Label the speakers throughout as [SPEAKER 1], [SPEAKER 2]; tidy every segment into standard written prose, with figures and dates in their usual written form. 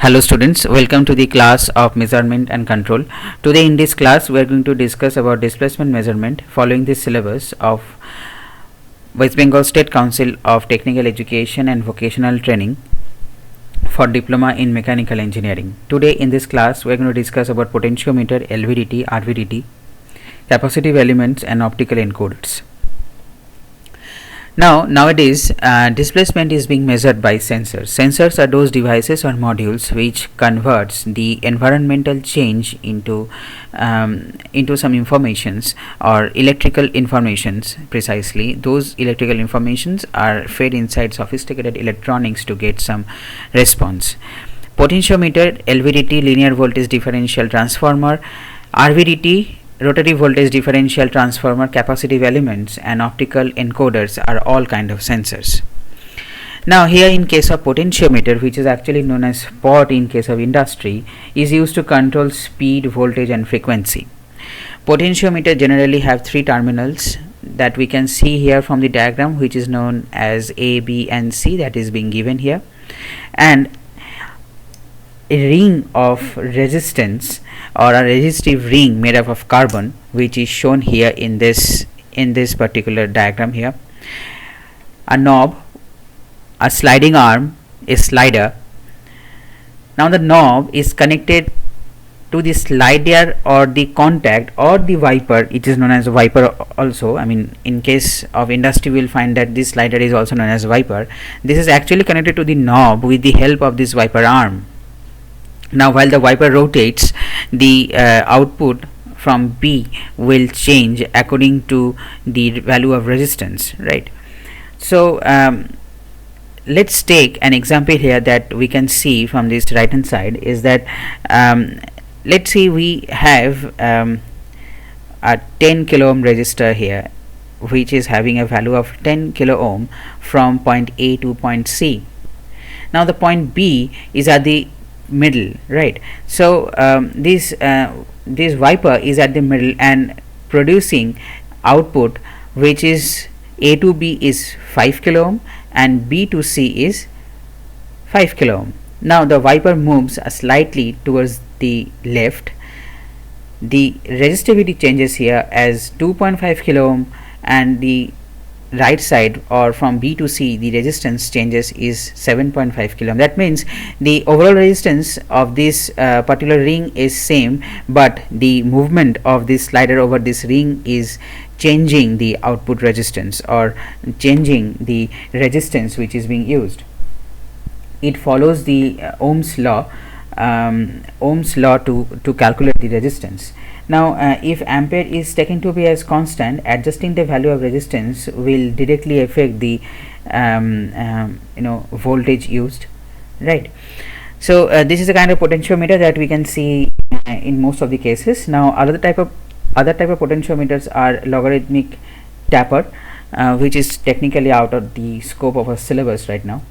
[SPEAKER 1] Hello students, welcome to the class of measurement and control. Today in this class we are going to discuss about displacement measurement following the syllabus of West Bengal State Council of Technical Education and Vocational Training for Diploma in Mechanical Engineering. Today in this class we are going to discuss about potentiometer, LVDT, RVDT, capacitive elements and optical encoders. Nowadays, displacement is being measured by sensors. Sensors are those devices or modules which converts the environmental change into some informations or electrical informations. Precisely, those electrical informations are fed inside sophisticated electronics to get some response. Potentiometer, LVDT, linear voltage differential transformer, RVDT, rotary voltage differential transformer, capacitive elements and optical encoders are all kind of sensors. Now here in case of potentiometer, which is actually known as pot in case of industry, is used to control speed, voltage and frequency. Potentiometer generally have three terminals that we can see here from the diagram, which is known as A, B and C, that is being given here, and a ring of resistance or a resistive ring made up of carbon, which is shown here in this particular diagram here. A knob, a sliding arm, a slider. Now the knob is connected to the slider or the contact or the wiper. It is known as a wiper also. I mean, in case of industry we will find that this slider is also known as a wiper. This is actually connected to the knob with the help of this wiper arm. Now while the wiper rotates, the output from B will change according to the value of resistance, right? So let's take an example here that we can see from this right hand side is that let's say we have a 10 kilo ohm resistor here, which is having a value of 10 kilo ohm from point A to point C. Now the point B is at the middle, right? So this wiper is at the middle and producing output, which is A to B is 5 kilo ohm and B to C is 5 kilo ohm. Now the wiper moves slightly towards the left. The resistivity changes here as 2.5 kilo ohm, and the right side or from B to C the resistance changes is 7.5 kilo ohm. That means the overall resistance of this particular ring is same, but the movement of this slider over this ring is changing the output resistance or changing the resistance which is being used. It follows the Ohm's law to calculate the resistance. Now if ampere is taken to be as constant, adjusting the value of resistance will directly affect the voltage used, right? So this is a kind of potentiometer that we can see in most of the cases. Now other type of potentiometers are logarithmic taper, which is technically out of the scope of our syllabus right now.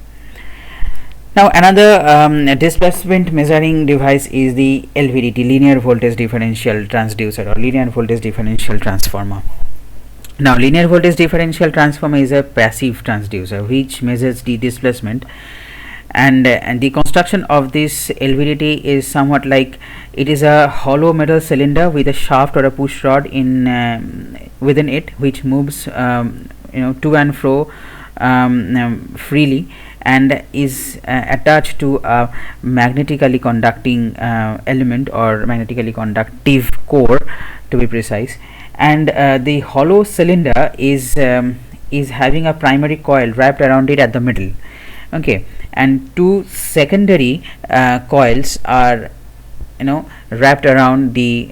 [SPEAKER 1] Now another displacement measuring device is the LVDT, linear voltage differential transducer or linear voltage differential transformer. Now linear voltage differential transformer is a passive transducer which measures the displacement, and the construction of this LVDT is somewhat like it is a hollow metal cylinder with a shaft or a push rod in within it, which moves to and fro freely, and is attached to a magnetically conducting element or magnetically conductive core, to be precise. And the hollow cylinder is having a primary coil wrapped around it at the middle, okay, and two secondary coils are wrapped around the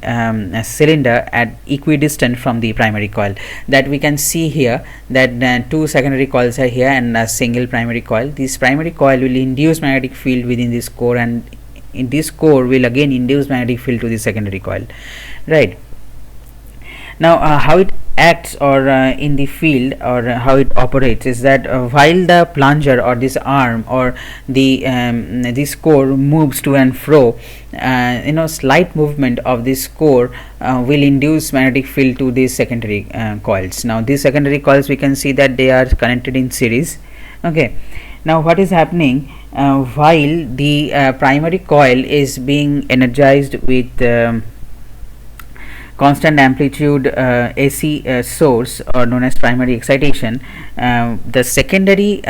[SPEAKER 1] cylinder at equidistant from the primary coil. That we can see here that two secondary coils are here and a single primary coil. This primary coil will induce magnetic field within this core, and in this core will again induce magnetic field to the secondary coil, right? Now how it acts or in the field or how it operates is that while the plunger or this arm or the this core moves to and fro, slight movement of this core will induce magnetic field to these secondary coils. Now these secondary coils, we can see that they are connected in series, okay. Now what is happening while the primary coil is being energized with constant amplitude AC source, or known as primary excitation. The secondary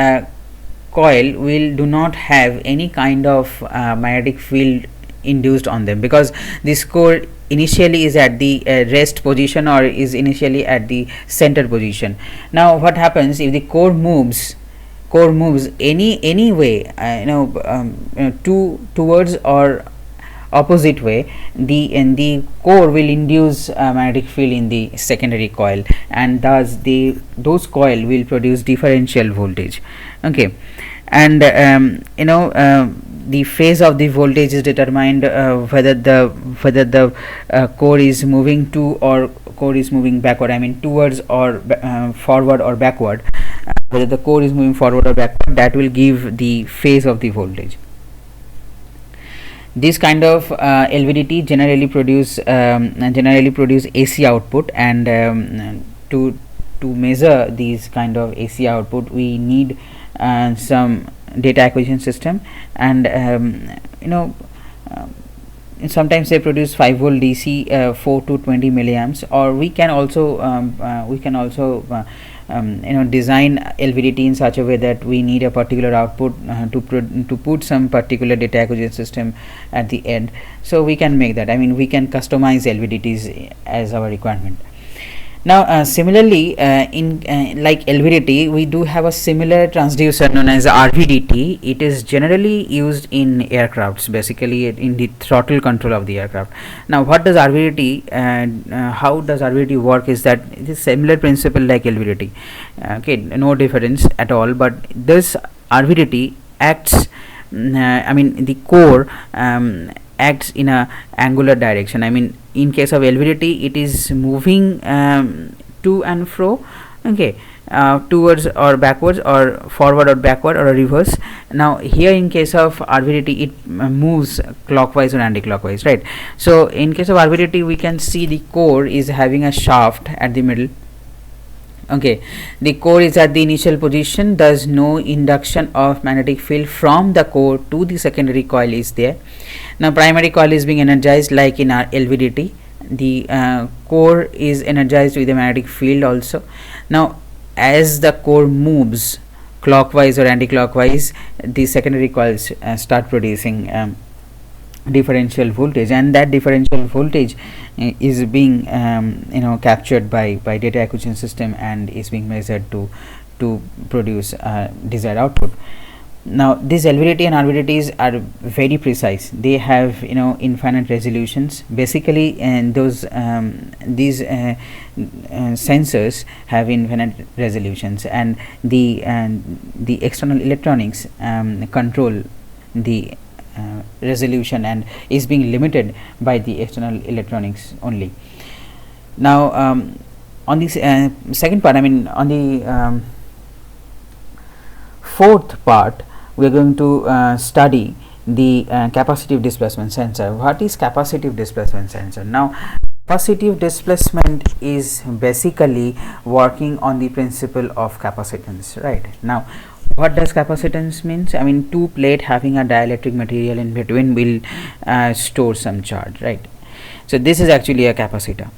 [SPEAKER 1] coil will do not have any kind of magnetic field induced on them, because this core initially is at the rest position, or is initially at the center position. Now what happens if the core moves any way, towards or opposite way, the core will induce a magnetic field in the secondary coil, and thus those coil will produce differential voltage. Okay, and the phase of the voltage is determined whether the core is moving to, or core is moving backward, I mean towards, or forward or backward. Whether the core is moving forward or backward, that will give the phase of the voltage. This kind of LVDT generally produce AC output, and to measure these kind of AC output, we need some data acquisition system, and sometimes they produce 5 volt DC, 4 to 20 milliamps, or we can also design LVDT in such a way that we need a particular output to put some particular data acquisition system at the end. So we can make that. I mean, we can customize LVDTs as our requirement. Now similarly, in like LVDT, we do have a similar transducer known as RVDT. It is generally used in aircrafts, basically in the throttle control of the aircraft. Now what does RVDT and how does RVDT work is that it is similar principle like LVDT. Okay, no difference at all, but this RVDT acts, the core acts in a angular direction. I mean, in case of LVDT, it is moving to and fro, okay, towards or backwards, or forward or backward, or a reverse. Now here in case of RVDT, it moves clockwise or anti-clockwise, right? So in case of RVDT, we can see the core is having a shaft at the middle. Okay, the core is at the initial position, thus no induction of magnetic field from the core to the secondary coil is there. Now primary coil is being energized like in our LVDT. The core is energized with a magnetic field also. Now as the core moves clockwise or anti-clockwise, the secondary coils start producing differential voltage, and that differential voltage is being captured by data acquisition system, and is being measured to produce desired output. Now these LVDT and RVDTs are very precise. They have infinite resolutions basically, and these sensors have infinite resolutions, and the external electronics control the resolution, and is being limited by the external electronics only. Now on this second part, on the fourth part, we are going to study the capacitive displacement sensor. What is capacitive displacement sensor? Now capacitive displacement is basically working on the principle of capacitance, right? Now what does capacitance means? Two plate having a dielectric material in between will store some charge, right? So this is actually a capacitor.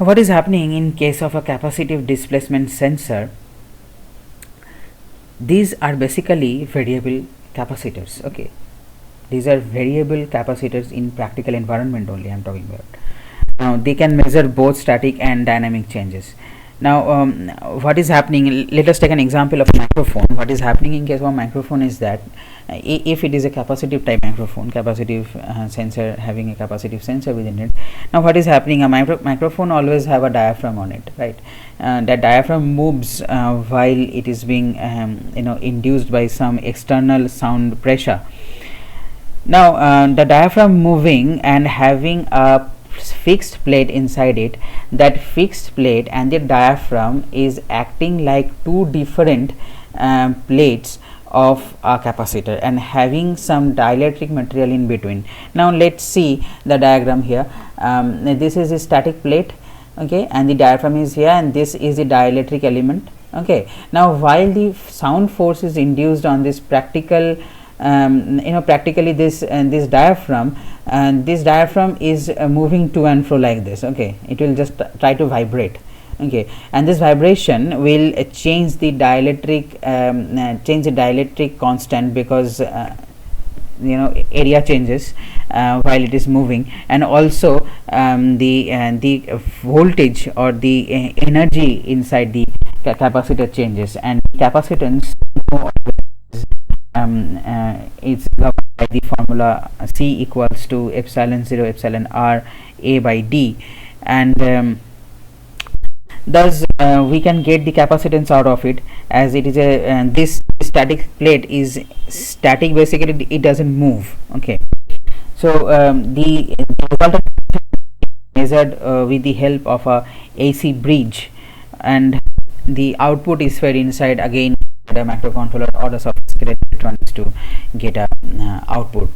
[SPEAKER 1] Now what is happening in case of a capacitive displacement sensor? These are basically variable capacitors. Okay, these are variable capacitors in practical environment only I am talking about. Now they can measure both static and dynamic changes. Now what is happening, let us take an example of a microphone. What is happening in case of a microphone is that if it is a capacitive type microphone, capacitive sensor having a capacitive sensor within it, now what is happening, a microphone always have a diaphragm on it, right? That diaphragm moves while it is being induced by some external sound pressure. Now the diaphragm moving and having a fixed plate inside it, that fixed plate and the diaphragm is acting like two different plates of a capacitor and having some dielectric material in between. Now let's see the diagram here. This is a static plate, okay, and the diaphragm is here, and this is the dielectric element. Okay, now while the sound force is induced on this practical practically this diaphragm, and this diaphragm is moving to and fro like this. Okay, it will just try to vibrate. Okay, and this vibration will change the dielectric constant, because area changes while it is moving, and also the voltage or the energy inside the capacitor changes, and capacitance is governed by the formula C equals to epsilon 0 epsilon r A by D, and thus we can get the capacitance out of it, as it is a this static plate is static, basically it doesn't move. Okay, so the result measured with the help of a AC bridge, and the output is fed inside again the microcontroller or the sophisticated electronics to get a output.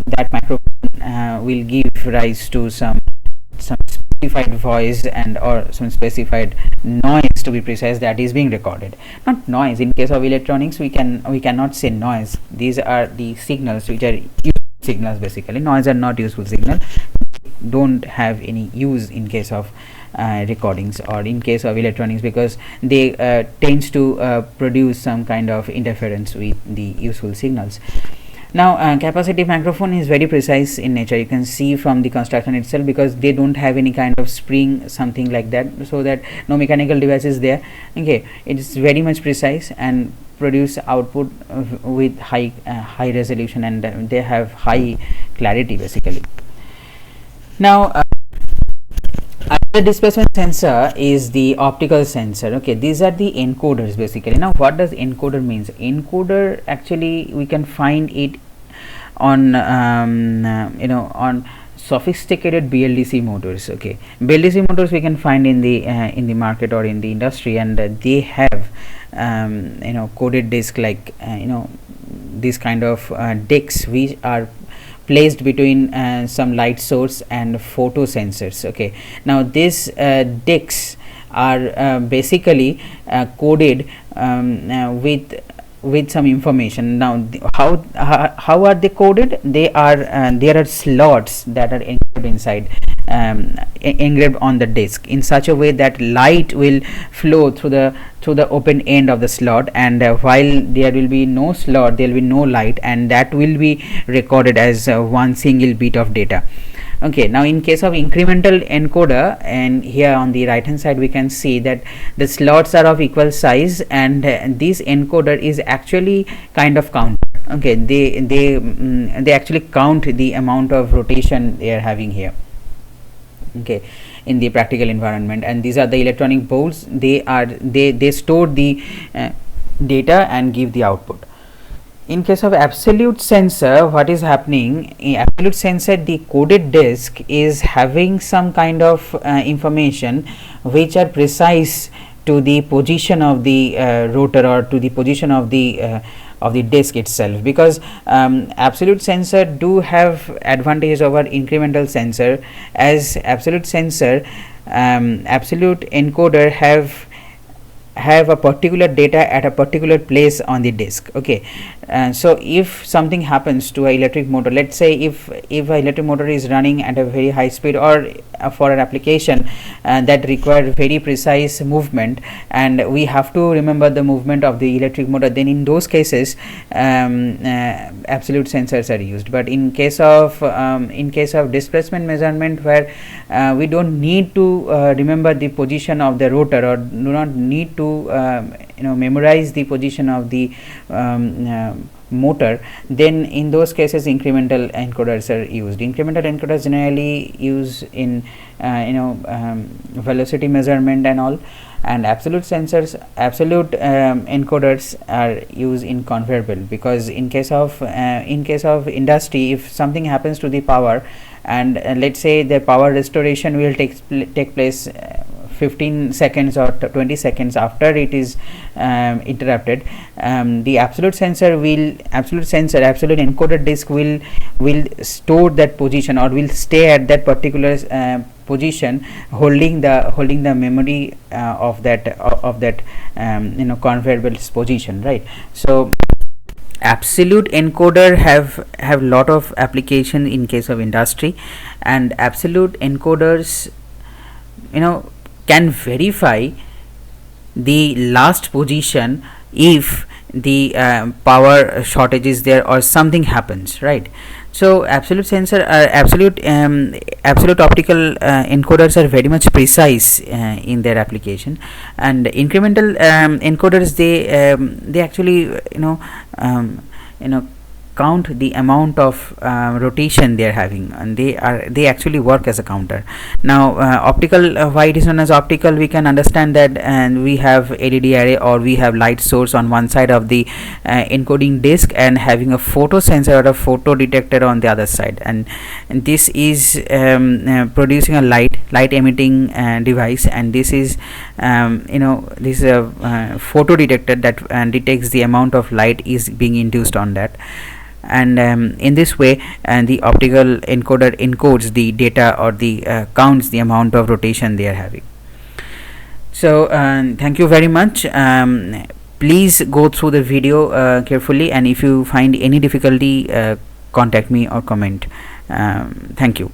[SPEAKER 1] That microphone will give rise to some specified voice and or some specified noise, to be precise, that is being recorded. Not noise. In case of electronics, we cannot say noise. These are the signals which are useful signals. Basically, noise are not useful signal. Don't have any use in case of recordings or in case of electronics, because they tends to produce some kind of interference with the useful signals. Now capacitive microphone is very precise in nature. You can see from the construction itself, because they don't have any kind of spring, something like that, so that no mechanical device is there. Okay, it is very much precise and produce output with high resolution, and they have high clarity basically. Now the displacement sensor is the optical sensor. Okay, these are the encoders basically. Now what does encoder means? Encoder, actually we can find it on on sophisticated BLDC motors. Okay, BLDC motors we can find in the market or in the industry, and they have coded disc, like this kind of discs which are placed between some light source and photo sensors. Okay, now these discs are basically coded with some information. Now how are they coded? They are there are slots that are engraved inside, engraved on the disc in such a way that light will flow through the open end of the slot, and while there will be no slot, there will be no light, and that will be recorded as one single bit of data. Okay, now in case of incremental encoder, and here on the right hand side we can see that the slots are of equal size, and this encoder is actually kind of counted. Okay, they actually count the amount of rotation they are having here. Okay, in the practical environment, and these are the electronic boards. They store the data and give the output. In case of absolute sensor, what is happening in absolute sensor? The coded disk is having some kind of information which are precise to the position of the rotor, or to the position of the disk itself, because absolute sensor do have advantage over incremental sensor, as absolute sensor, absolute encoder have a particular data at a particular place on the disk. Okay, so if something happens to an electric motor, let's say if an electric motor is running at a very high speed, or for an application that require very precise movement, and we have to remember the movement of the electric motor, then in those cases absolute sensors are used. But in case of displacement measurement, where we don't need to remember the position of the rotor, or do not need to memorize the position of the motor, then in those cases incremental encoders are used. Incremental encoders generally use in velocity measurement and all, and absolute sensors, absolute encoders are used in conveyor belt, because in case of industry, if something happens to the power, and let's say the power restoration will take place 15 seconds or 20 seconds after it is interrupted, the absolute encoder disk will store that position, or will stay at that particular position, holding the memory of that conveyor belt's position, right? So Absolute encoder have lot of application in case of industry, and absolute encoders, you know, can verify the last position if the power shortage is there or something happens, right? So absolute optical encoders are very much precise in their application, and incremental encoders, they actually, um, you know count the amount of rotation they are having, and they actually work as a counter. Now optical, why it is known as optical, we can understand that, and we have LED array, or we have light source on one side of the encoding disk, and having a photo sensor or a photo detector on the other side, and this is producing a light emitting device, and this is this is a photo detector that detects the amount of light is being induced on that. And in this way, the optical encoder encodes the data, or the counts the amount of rotation they are having. So thank you very much. Please go through the video carefully, and if you find any difficulty, contact me or comment. Thank you.